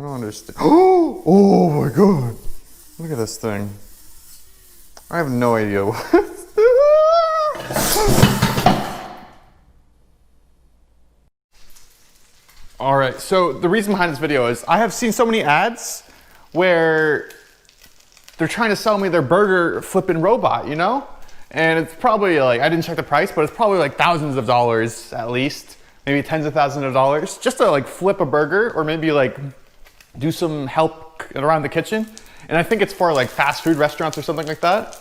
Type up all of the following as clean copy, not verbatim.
I don't understand. Oh my god. Look at this thing. I have no idea what. All right, so the reason behind this video is I have seen so many ads where they're trying to sell me their burger flipping robot, you know? And it's probably like, I didn't check the price, but it's probably like thousands of dollars at least, maybe tens of thousands of dollars, just to like flip a burger or maybe like do some help around the kitchen. And I think it's for like fast food restaurants or something like that.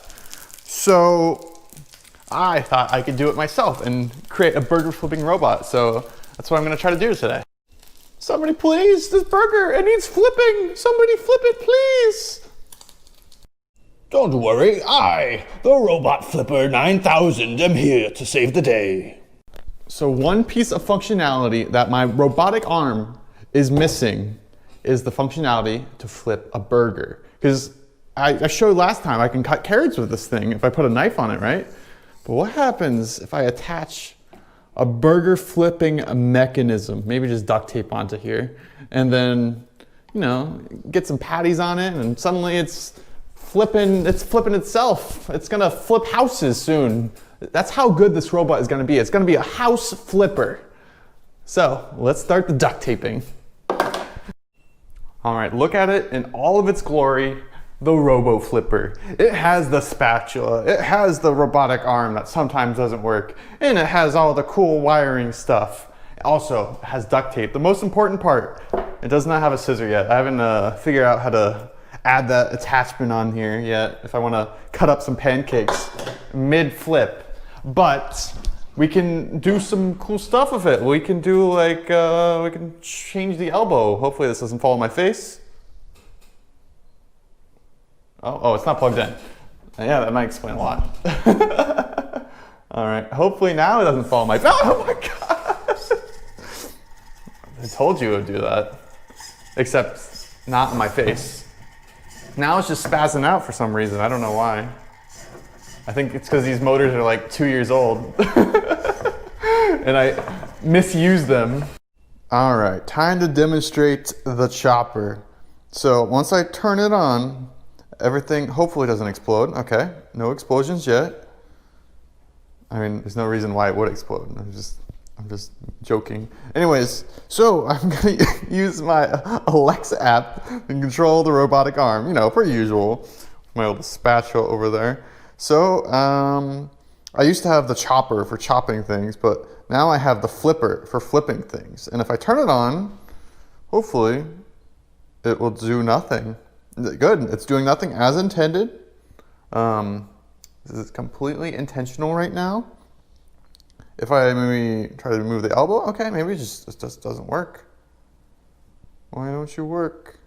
So I thought I could do it myself and create a burger flipping robot. So that's what I'm gonna try to do today. Somebody please, this burger, it needs flipping. Somebody flip it, please. Don't worry, I, the Robot Flipper 9000, am here to save the day. So one piece of functionality that my robotic arm is missing is the functionality to flip a burger. Because I showed last time I can cut carrots with this thing if I put a knife on it, right? But what happens if I attach a burger flipping mechanism, maybe just duct tape onto here, and then, you know, get some patties on it, and suddenly it's flipping itself. It's gonna flip houses soon. That's how good this robot is gonna be. It's gonna be a house flipper. So let's start the duct taping. All right, look at it in all of its glory. The Robo Flipper. It has the spatula, it has the robotic arm that sometimes doesn't work, and it has all the cool wiring stuff. It also has duct tape. The most important part, it does not have a scissor yet. I haven't figured out how to add that attachment on here yet if I want to cut up some pancakes mid-flip. But we can do some cool stuff with it. We can do like, we can change the elbow. Hopefully this doesn't fall on my face. Oh, it's not plugged in. Yeah, that might explain a lot. All right, hopefully now it doesn't fall on my face. Oh my God! I told you it would do that. Except not in my face. Now it's just spazzing out for some reason. I don't know why. I think it's because these motors are like 2 years old. And I misuse them. All right, time to demonstrate the chopper. So once I turn it on, everything hopefully doesn't explode. Okay, no explosions yet. I mean, there's no reason why it would explode. I'm just joking. Anyways, so I'm gonna use my Alexa app and control the robotic arm, you know, per usual. My little spatula over there. So, I used to have the chopper for chopping things, but now I have the flipper for flipping things. And if I turn it on, hopefully it will do nothing. Good, it's doing nothing as intended. This is completely intentional right now. If I maybe try to remove the elbow, okay, maybe it just doesn't work. Why don't you work?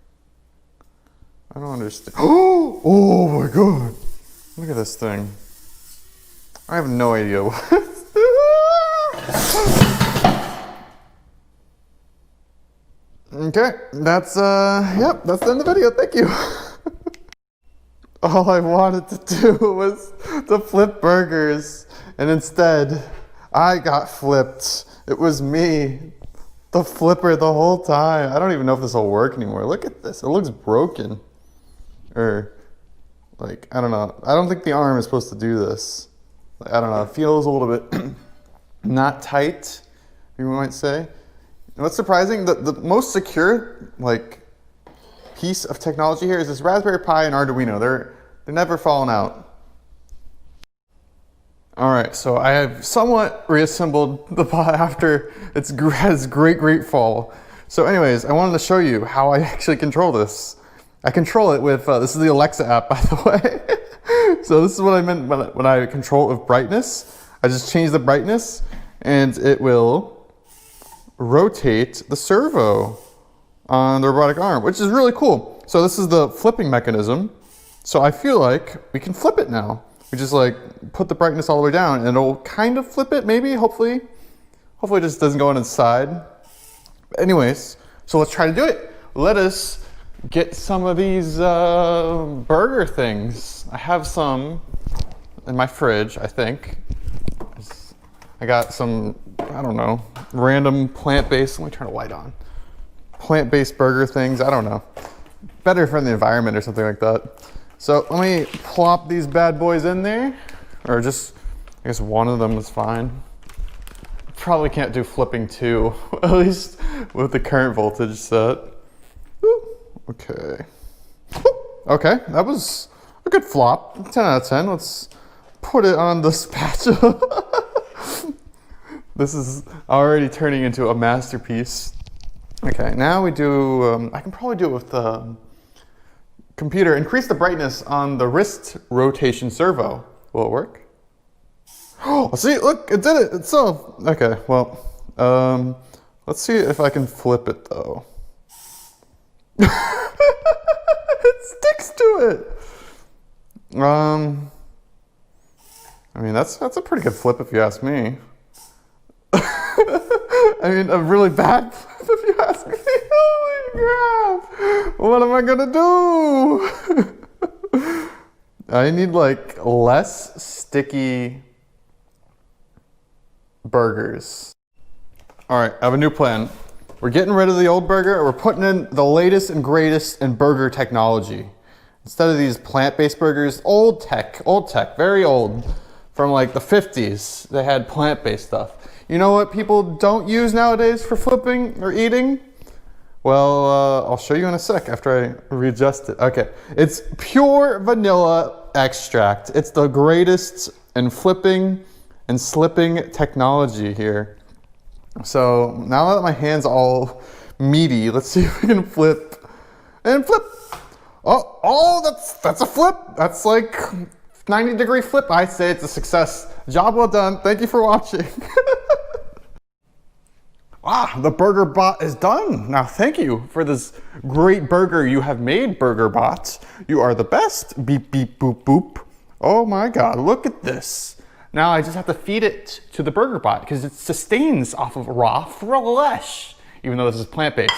I don't understand. Oh my God, look at this thing. I have no idea what. Okay, that's yep, that's the end of the video. Thank you. All I wanted to do was to flip burgers, and instead I got flipped. It was me, the flipper, the whole time. I don't even know if this will work anymore. Look at this, it looks broken. Or like, I don't know. I don't think the arm is supposed to do this. I don't know, it feels a little bit not tight, you might say. And what's surprising, the most secure like piece of technology here is this Raspberry Pi and Arduino. They're never falling out. All right, so I have somewhat reassembled the Pi after its great fall. So anyways, I wanted to show you how I actually control this. I control it with, this is the Alexa app, by the way. So this is what I meant when I control it with brightness. I just change the brightness and it will rotate the servo on the robotic arm, which is really cool. So this is the flipping mechanism. So I feel like we can flip it now. We just like put the brightness all the way down and it'll kind of flip it, maybe, hopefully. Hopefully it just doesn't go on its side. But anyways, so let's try to do it. Let us get some of these burger things. I have some in my fridge, I think. I got some, I don't know, random plant-based, let me turn a light on. plant-based burger things. I don't know. Better for the environment or something like that. So let me plop these bad boys in there. Or just, I guess one of them is fine. Probably can't do flipping 2, at least with the current voltage set. Okay. Okay, that was a good flop. 10 out of 10. Let's put it on the spatula. This is already turning into a masterpiece. Okay, now we do, I can probably do it with the computer. Increase the brightness on the wrist rotation servo. Will it work? Oh, see, look, it did it itself. Okay, well, let's see if I can flip it though. It sticks to it. I mean, that's a pretty good flip if you ask me. I mean, a really bad flip if you ask me. Holy crap! What am I gonna do? I need like less sticky burgers. All right, I have a new plan. We're getting rid of the old burger and we're putting in the latest and greatest in burger technology. Instead of these plant-based burgers, old tech, very old. From like the 50s, they had plant-based stuff. You know what people don't use nowadays for flipping or eating? Well, I'll show you in a sec after I readjust it. Okay, it's pure vanilla extract. It's the greatest in flipping and slipping technology here. So now that my hand's all meaty, let's see if we can flip and flip. Oh, that's a flip. That's like 90-degree flip. I say it's a success. Job well done. Thank you for watching. The burger bot is done. Now, thank you for this great burger you have made, burger bot. You are the best. Beep, beep, boop, boop. Oh my God, look at this. Now I just have to feed it to the burger bot because it sustains off of raw flesh, even though this is plant-based.